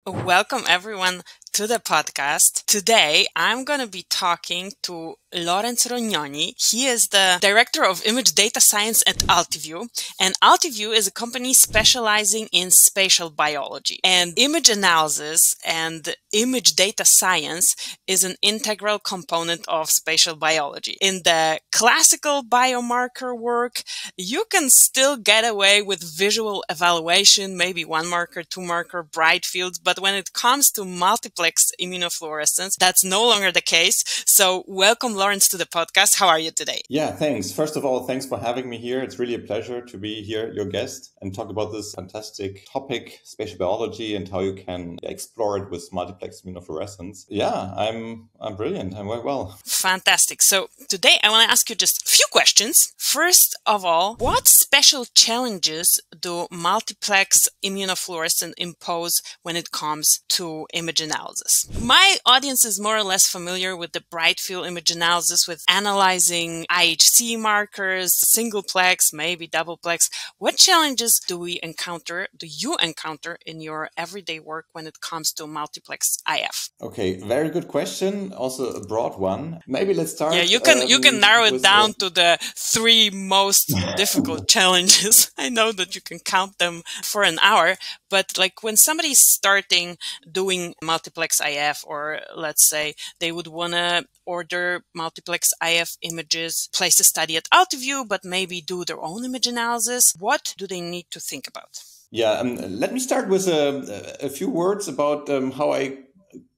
Welcome everyone to the podcast. Today, I'm going to be talking to Lorenz Rognoni. He is the Director of Image Data Science at Altiview, and Altiview is a company specializing in spatial biology. And image analysis and image data science is an integral component of spatial biology. In the classical biomarker work, you can still get away with visual evaluation, maybe one marker, two marker, bright fields, but when it comes to multiplex immunofluorescence, that's no longer the case. So welcome, Lorenz, to the podcast. How are you today? Yeah, thanks. First of all, thanks for having me here. It's really a pleasure to be here, your guest, and talk about this fantastic topic, spatial biology, and how you can explore it with multiplex immunofluorescence. Yeah, I'm brilliant. I'm very well. Fantastic. So today I want to ask you just a few questions. First of all, what special challenges do multiplex immunofluorescence impose when it comes to image analysis? My audience is more or less familiar with the bright field image analysis, with analyzing IHC markers, singleplex, maybe doubleplex. What challenges do you encounter in your everyday work when it comes to multiplex IF? Okay, very good question. Also a broad one. Maybe let's start. Yeah, you can narrow it down to the three most difficult challenges. I know that you can count them for an hour, but like when somebody's starting doing multiplex IF, or let's say they would want to order multiplex IF images, place a study at Altiview, but maybe do their own image analysis, what do they need to think about? Yeah, let me start with a few words about how I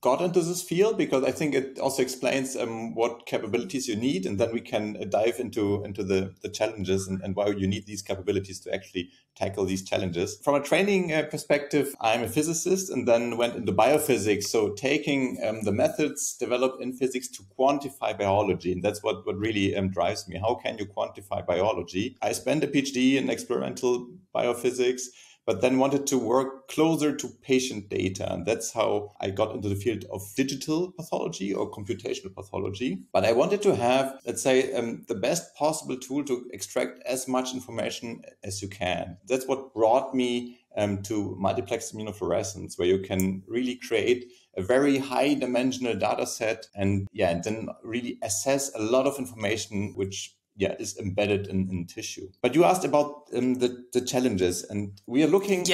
got into this field, because I think it also explains what capabilities you need, and then we can dive into the challenges and why you need these capabilities to actually tackle these challenges. From a training perspective, I'm a physicist and then went into biophysics, so taking the methods developed in physics to quantify biology, and that's what really drives me. How can you quantify biology? I spent a PhD in experimental biophysics, but then wanted to work closer to patient data. And that's how I got into the field of digital pathology or computational pathology. But I wanted to have, let's say, the best possible tool to extract as much information as you can. That's what brought me to multiplex immunofluorescence, where you can really create a very high dimensional data set and then really assess a lot of information which is embedded in tissue. But you asked about the challenges, and we are looking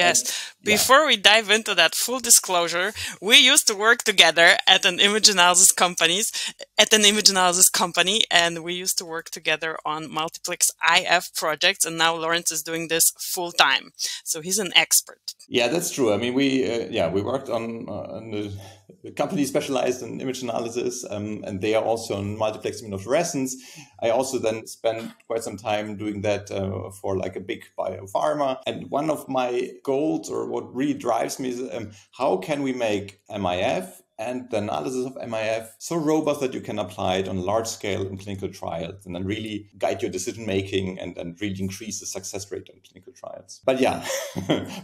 Before we dive into that, full disclosure, we used to work together at an image analysis company, and we used to work together on multiplex IF projects, and now Lorenz is doing this full time. So he's an expert. Yeah, that's true. I mean, we worked on the company specialized in image analysis, and they are also on multiplex immunofluorescence. I also then spent quite some time doing that for like a big biopharma. And one of my goals, or what really drives me, is how can we make MIF and the analysis of MIF so robust that you can apply it on a large scale in clinical trials, and then really guide your decision making and really increase the success rate in clinical trials. But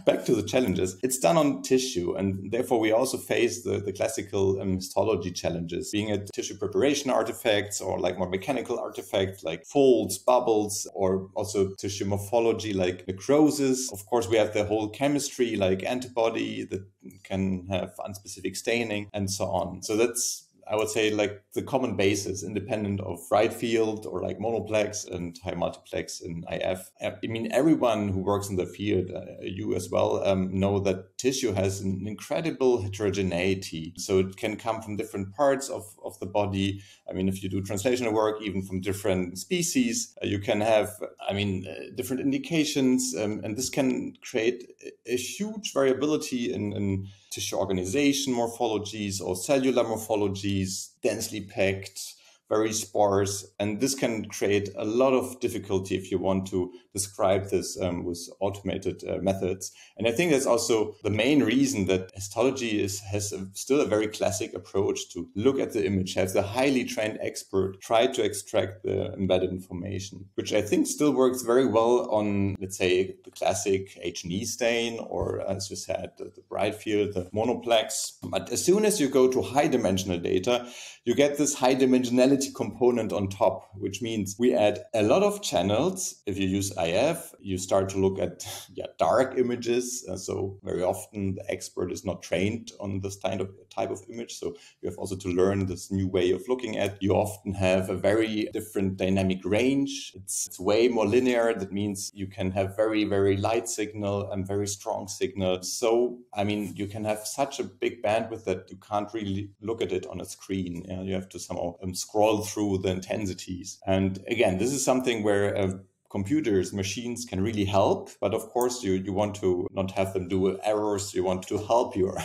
back to the challenges. It's done on tissue, and therefore we also face the classical histology challenges, being it tissue preparation artifacts or like more mechanical artifacts like folds, bubbles, or also tissue morphology like necrosis. Of course, we have the whole chemistry like antibody that can have unspecific staining and so on. So that's, I would say, like the common basis, independent of bright field or like monoplex and high multiplex in IF. I mean, everyone who works in the field, you as well, know that tissue has an incredible heterogeneity. So it can come from different parts of the body. I mean, if you do translational work, even from different species, you can have, different indications. And this can create a huge variability in tissue organization morphologies or cellular morphologies, densely packed, very sparse. And this can create a lot of difficulty if you want to describe this with automated methods. And I think that's also the main reason that histology has still a very classic approach to look at the image, have the highly trained expert try to extract the embedded information, which I think still works very well on, let's say, the classic H&E stain, or as you said, the bright field, the monoplex. But as soon as you go to high dimensional data, you get this high dimensionality dimensionality component on top, which means we add a lot of channels. If you use IF, you start to look at dark images. So very often the expert is not trained on this type of image. So you have also to learn this new way of looking at. You often have a very different dynamic range. It's way more linear. That means you can have very, very light signal and very strong signal. So, I mean, you can have such a big bandwidth that you can't really look at it on a screen. You have to somehow scroll through the intensities. And again, this is something where computers, machines can really help. But of course, you want to not have them do errors. You want to help your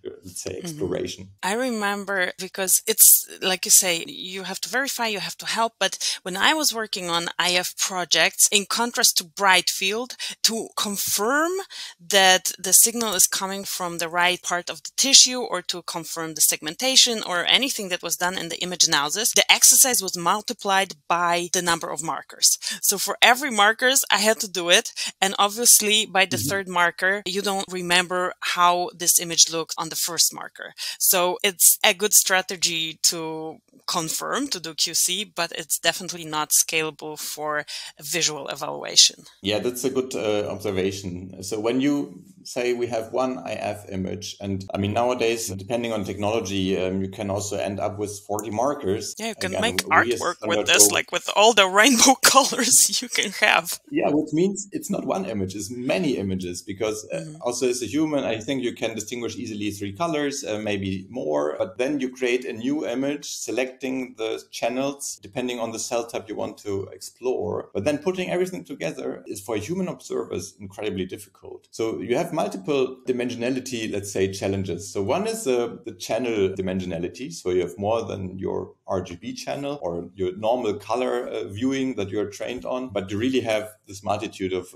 let's say, exploration. I remember, because it's like you say, you have to verify, you have to help. But when I was working on IF projects, in contrast to bright field, to confirm that the signal is coming from the right part of the tissue, or to confirm the segmentation or anything that was done in the image analysis, the exercise was multiplied by the number of markers. So for every markers, I had to do it. And obviously by the third marker, you don't remember how this image looked on the first marker. So it's a good strategy to confirm, to do QC, but it's definitely not scalable for visual evaluation. Yeah, that's a good observation. So when you say we have one IF image, and I mean, nowadays, depending on technology, you can also end up with 40 markers. Yeah, you can make artwork with this, like with all the rainbow colors you can have. Yeah, which means it's not one image, it's many images, because also as a human, I think you can distinguish easily 3 colors, maybe more, but then you create a new image, selecting the channels, depending on the cell type you want to explore. But then putting everything together is, for human observers, incredibly difficult. So you have multiple dimensionality, let's say, challenges. So one is the channel dimensionality. So you have more than your RGB channel or your normal color viewing that you're trained on, but you really have this multitude of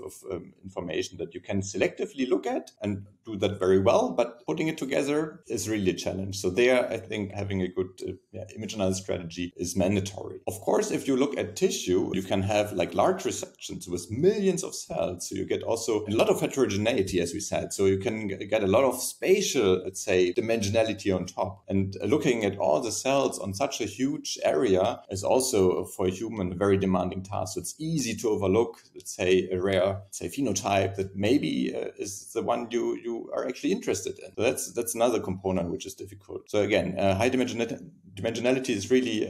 information that you can selectively look at and do that very well, but putting it together is really a challenge. So there, I think having a good image analysis strategy is mandatory. Of course, if you look at tissue, you can have like large resections with millions of cells. So you get also a lot of heterogeneity, as we said. So you can get a lot of spatial, let's say, dimensionality on top. And looking at all the cells on such a huge area is also, for a human, a very demanding task. So it's easy to overlook, let's say, a rare, say, phenotype that maybe is the one you are actually interested in. So that's another component which is difficult. So again, high dimensionality is really,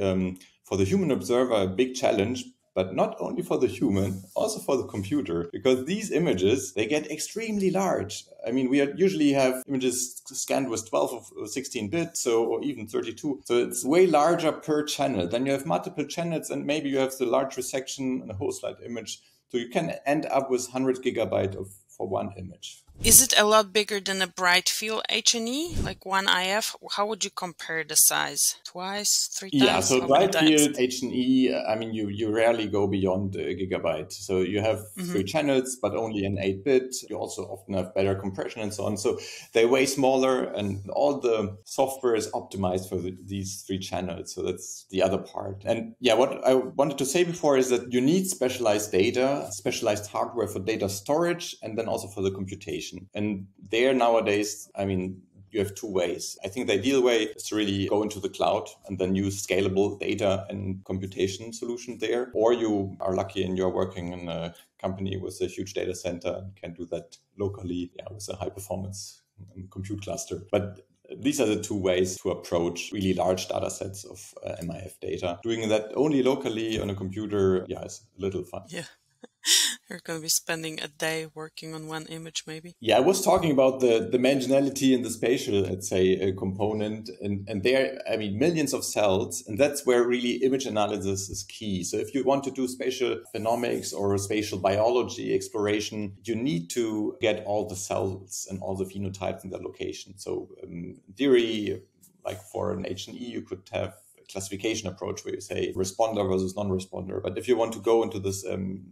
for the human observer, a big challenge. But not only for the human, also for the computer, because these images, they get extremely large. I mean, we usually have images scanned with 12 or 16 bits, or even 32. So it's way larger per channel. Then you have multiple channels, and maybe you have the large resection and a whole slide image. So you can end up with 100 gigabyte for one image. Is it a lot bigger than a bright field H&E, like one IF? How would you compare the size? Twice, 3 times? Yeah, so bright field H&E, I mean, you rarely go beyond a gigabyte. So you have 3 channels, but only in 8-bit. You also often have better compression and so on. So they're way smaller, and all the software is optimized for these 3 channels. So that's the other part. And yeah, what I wanted to say before is that you need specialized data, specialized hardware for data storage, and then also for the computation. And there nowadays, I mean, you have 2 ways. I think the ideal way is to really go into the cloud and then use scalable data and computation solution there. Or you are lucky and you're working in a company with a huge data center and can do that locally with a high performance compute cluster. But these are the 2 ways to approach really large data sets of MIF data. Doing that only locally on a computer, is a little fun. Yeah. You're going to be spending a day working on one image, maybe? Yeah, I was talking about the dimensionality and the spatial, let's say, component. And there, I mean, millions of cells. And that's where really image analysis is key. So if you want to do spatial phenomics or spatial biology exploration, you need to get all the cells and all the phenotypes in their location. So in theory, like for an H&E, you could have classification approach where you say responder versus non-responder. But if you want to go into this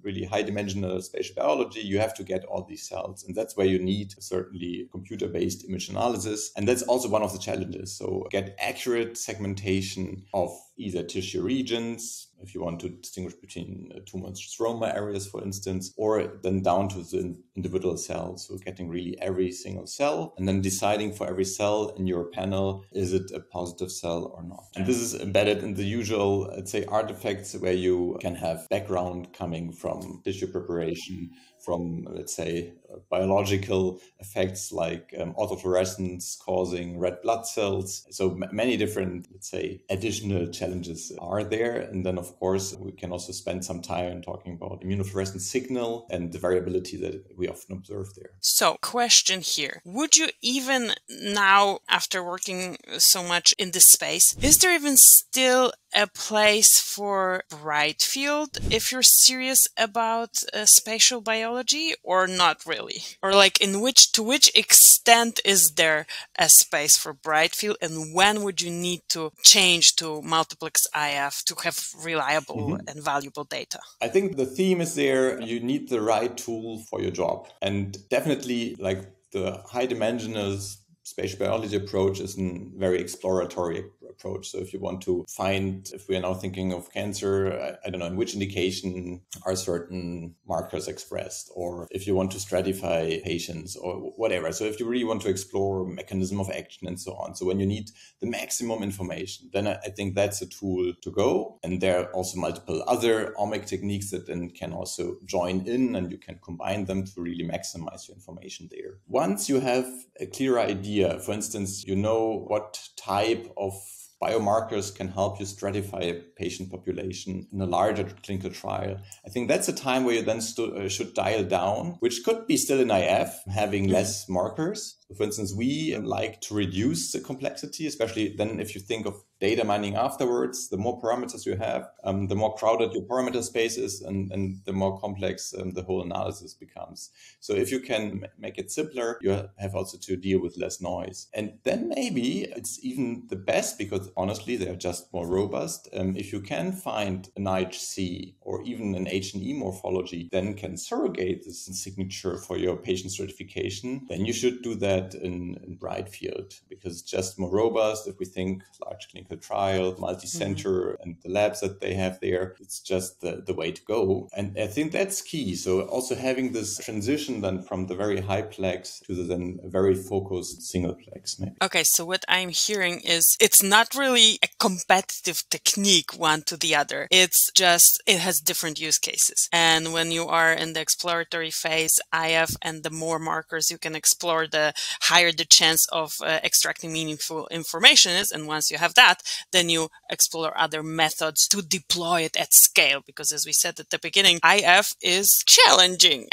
really high-dimensional spatial biology, you have to get all these cells. And that's where you need certainly computer-based image analysis. And that's also one of the challenges. So get accurate segmentation of either tissue regions, if you want to distinguish between tumor and stroma areas, for instance, or then down to the individual cells. So getting really every single cell and then deciding for every cell in your panel, is it a positive cell or not? And this is embedded in the usual, let's say, artifacts where you can have background coming from tissue preparation, from, let's say, biological effects like autofluorescence causing red blood cells. So many different, let's say, additional challenges are there. And then, of course, we can also spend some time talking about immunofluorescence signal and the variability that we often observe there. So, question here. Would you even now, after working so much in this space, is there even still a place for bright field if you're serious about spatial biology, or not really? Or like to which extent is there a space for bright field, and when would you need to change to multiplex IF to have reliable and valuable data? I think the theme is there. You need the right tool for your job. And definitely like the high dimensional spatial biology approach is a very exploratory approach. So if you want to find, if we are now thinking of cancer, I don't know, in which indication are certain markers expressed, or if you want to stratify patients or whatever. So if you really want to explore mechanism of action and so on. So when you need the maximum information, then I think that's a tool to go. And there are also multiple other omic techniques that then can also join in, and you can combine them to really maximize your information there. Once you have a clear idea, for instance, you know what type of biomarkers can help you stratify a patient population in a larger clinical trial, I think that's a time where you then should dial down, which could be still in IF, having less markers. For instance, we like to reduce the complexity, especially then if you think of data mining afterwards. The more parameters you have, the more crowded your parameter space is, and the more complex the whole analysis becomes. So if you can make it simpler, you have also to deal with less noise. And then maybe it's even the best, because honestly, they're just more robust. If you can find an IHC or even an H&E morphology, then can surrogate this signature for your patient stratification, then you should do that in bright field, because it's just more robust. If we think large clinical trial, multi-center, and the labs that they have there, it's just the way to go. And I think that's key. So also having this transition then from the very high plex to the then very focused single plex. Maybe. Okay, so what I'm hearing is it's not really a competitive technique one to the other. It's just, it has different use cases. And when you are in the exploratory phase, IF, and the more markers you can explore, the higher the chance of extracting meaningful information is. And once you have that, then you explore other methods to deploy it at scale. Because as we said at the beginning, IF is challenging.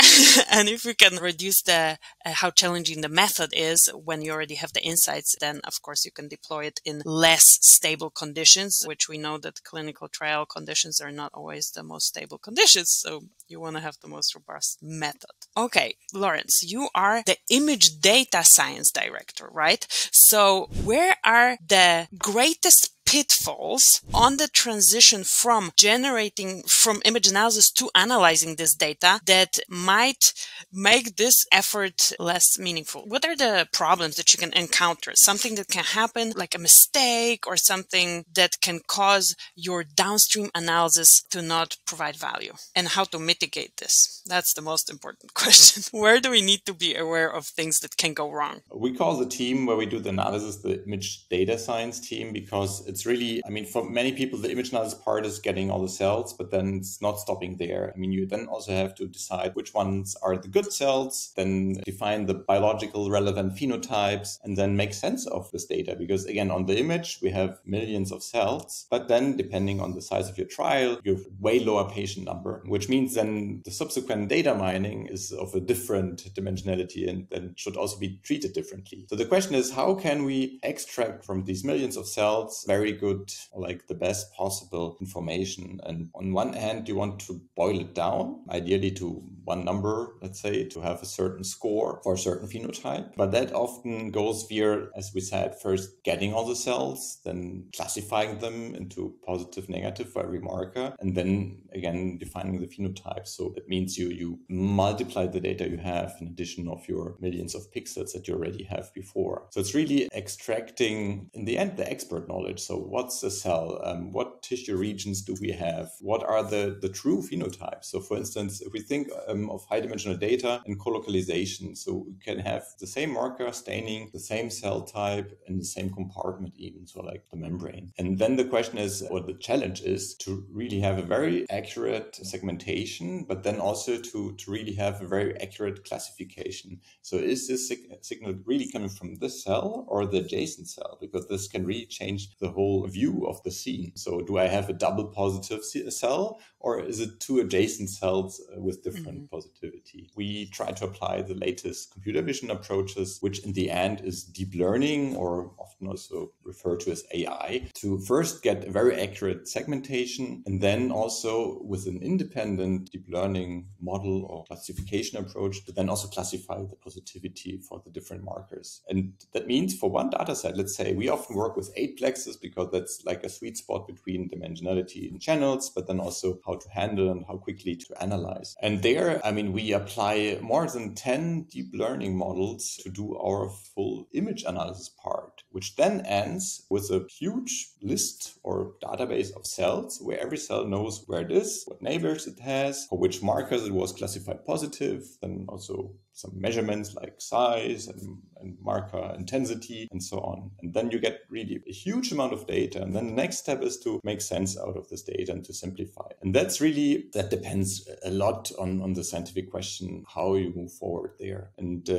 And if you can reduce the how challenging the method is when you already have the insights, then of course you can deploy it in less stable conditions, which we know that clinical trial conditions are not always the most stable conditions. So you want to have the most robust method. Okay, Lorenz, you are the image data science director, right? So where are the greatest pitfalls on the transition from generating from image analysis to analyzing this data that might make this effort less meaningful? What are the problems that you can encounter? Something that can happen, like a mistake, or something that can cause your downstream analysis to not provide value, and how to mitigate this? That's the most important question. Where do we need to be aware of things that can go wrong? We call the team where we do the analysis the image data science team, because it's really, I mean, for many people, the image analysis part is getting all the cells, but then it's not stopping there. I mean, you then also have to decide which ones are the good cells, then define the biological relevant phenotypes, and then make sense of this data. Because again, on the image, we have millions of cells, but then depending on the size of your trial, you have way lower patient number, which means then the subsequent data mining is of a different dimensionality and then should also be treated differently. So the question is, how can we extract from these millions of cells very good, like the best possible information? And on one hand, you want to boil it down, ideally to one number, let's say, to have a certain score for a certain phenotype. But that often goes via, as we said, first getting all the cells, then classifying them into positive, negative for every marker, and then again defining the phenotype. So that means you multiply the data you have in addition of your millions of pixels that you already have before. So it's really extracting, in the end, the expert knowledge. So what's the cell? What tissue regions do we have? What are the true phenotypes? So for instance, if we think of high-dimensional data and colocalization, so we can have the same marker staining the same cell type in the same compartment even, so like the membrane. And then the question is, or the challenge is, to really have a very accurate segmentation, but then also to really have a very accurate classification. So is this signal really coming from this cell or the adjacent cell? Because this can really change the whole view of the scene. So do I have a double positive cell, or is it two adjacent cells with different positivity? We try to apply the latest computer vision approaches, which in the end is deep learning, or often also referred to as AI, to first get a very accurate segmentation, and then also with an independent deep learning model or classification approach, to then also classify the positivity for the different markers. And that means for one data set, let's say we often work with 8 plexes because that's like a sweet spot between dimensionality and channels, but then also how to handle and how quickly to analyze. And there, we apply more than 10 deep learning models to do our full image analysis part, which then ends with a huge list or database of cells where every cell knows where it is, what neighbors it has, for which markers it was classified positive, then also some measurements like size and marker intensity and so on. And then you get really a huge amount of data. And then the next step is to make sense out of this data and to simplify. And that depends a lot on the scientific question, how you move forward there. And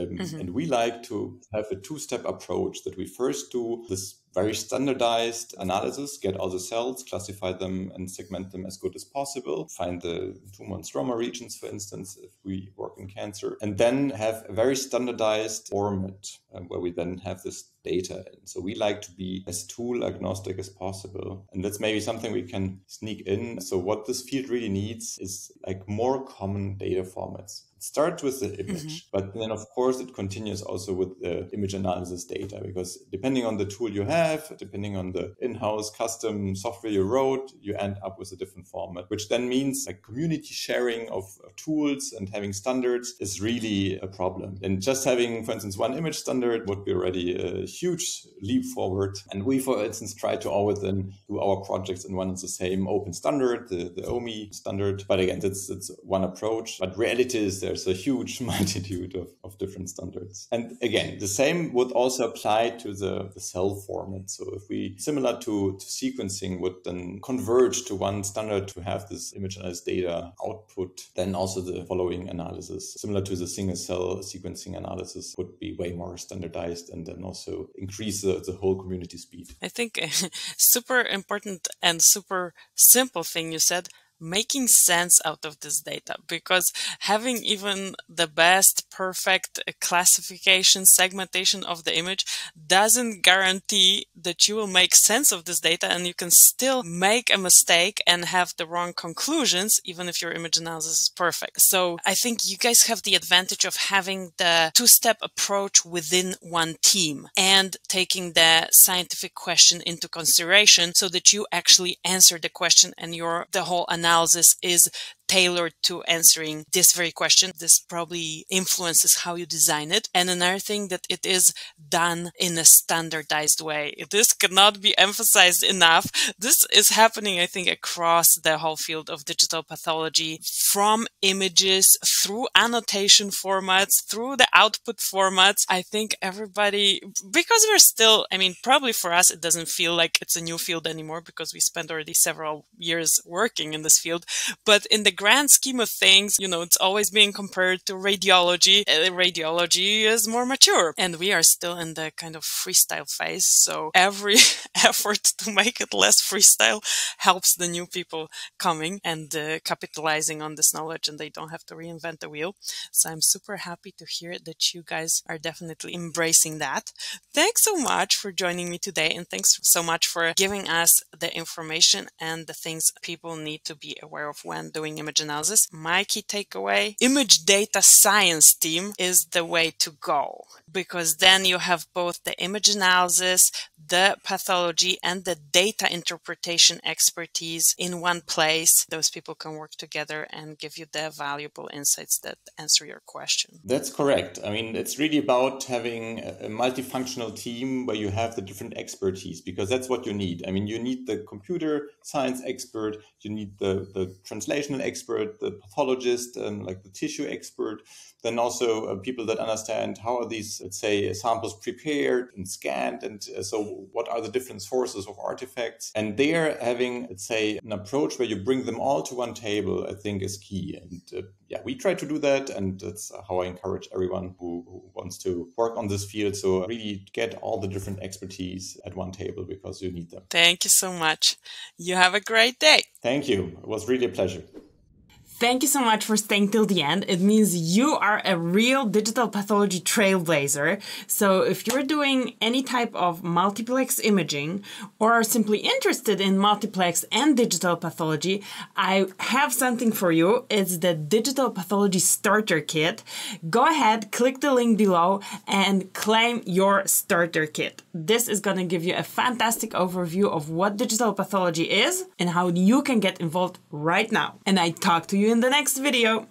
we like to have a two-step approach, that we first do this very standardized analysis, get all the cells, classify them and segment them as good as possible, find the tumor and stroma regions, for instance, if we work in cancer, and then have a very standardized format where we then have this data in. So we like to be as tool agnostic as possible. And that's maybe something we can sneak in. So what this field really needs is like more common data formats. It starts with the image, but then of course it continues also with the image analysis data, because depending on the tool you have, depending on the in-house custom software you wrote, you end up with a different format, which then means like community sharing of tools and having standards is really a problem. And just having, for instance, one image standard would be already a huge leap forward. And we, for instance, try to always then do our projects in one and the same open standard, the OMI standard. But again, it's one approach. But reality is there's a huge multitude of different standards. And again, the same would also apply to the cell format. So if we, similar to sequencing, would then converge to one standard to have this image analysis data output, then also the following analysis, similar to the single cell sequencing analysis, would be way more standardized and then also increase the whole community speed. I think super important and super simple thing you said, making sense out of this data, because having even the best perfect classification segmentation of the image doesn't guarantee that you will make sense of this data, and you can still make a mistake and have the wrong conclusions even if your image analysis is perfect. So I think you guys have the advantage of having the two-step approach within one team and taking the scientific question into consideration so that you actually answer the question and the whole analysis is tailored to answering this very question. This probably influences how you design it. And another thing, that it is done in a standardized way. This cannot be emphasized enough. This is happening, I think, across the whole field of digital pathology, from images through annotation formats, through the output formats. I think everybody, because we're still, probably for us, it doesn't feel like it's a new field anymore because we spent already several years working in this field. But in the grand scheme of things, it's always being compared to radiology. Radiology is more mature, and we are still in the kind of freestyle phase. So every effort to make it less freestyle helps the new people coming and capitalizing on this knowledge, and they don't have to reinvent the wheel. So I'm super happy to hear that you guys are definitely embracing that. Thanks so much for joining me today, and thanks so much for giving us the information and the things people need to be aware of when doing image analysis, my key takeaway, image data science team is the way to go, because then you have both the image analysis, the pathology, and the data interpretation expertise in one place. Those people can work together and give you the valuable insights that answer your question. That's correct. I mean, it's really about having a multifunctional team where you have the different expertise, because that's what you need. I mean, you need the computer science expert, you need the translational expert, the pathologist, like the tissue expert, then also people that understand how are these, let's say, samples prepared and scanned, and so what are the different sources of artifacts. And there having, let's say, an approach where you bring them all to one table, I think is key. And yeah, we try to do that, and that's how I encourage everyone who wants to work on this field. So really get all the different expertise at one table, because you need them. Thank you so much. You have a great day. Thank you. It was really a pleasure. Thank you so much for staying till the end. It means you are a real digital pathology trailblazer. So if you're doing any type of multiplex imaging or are simply interested in multiplex and digital pathology, I have something for you. It's the Digital Pathology Starter Kit. Go ahead, click the link below and claim your starter kit. This is going to give you a fantastic overview of what digital pathology is and how you can get involved right now. And I talk to you in the next video.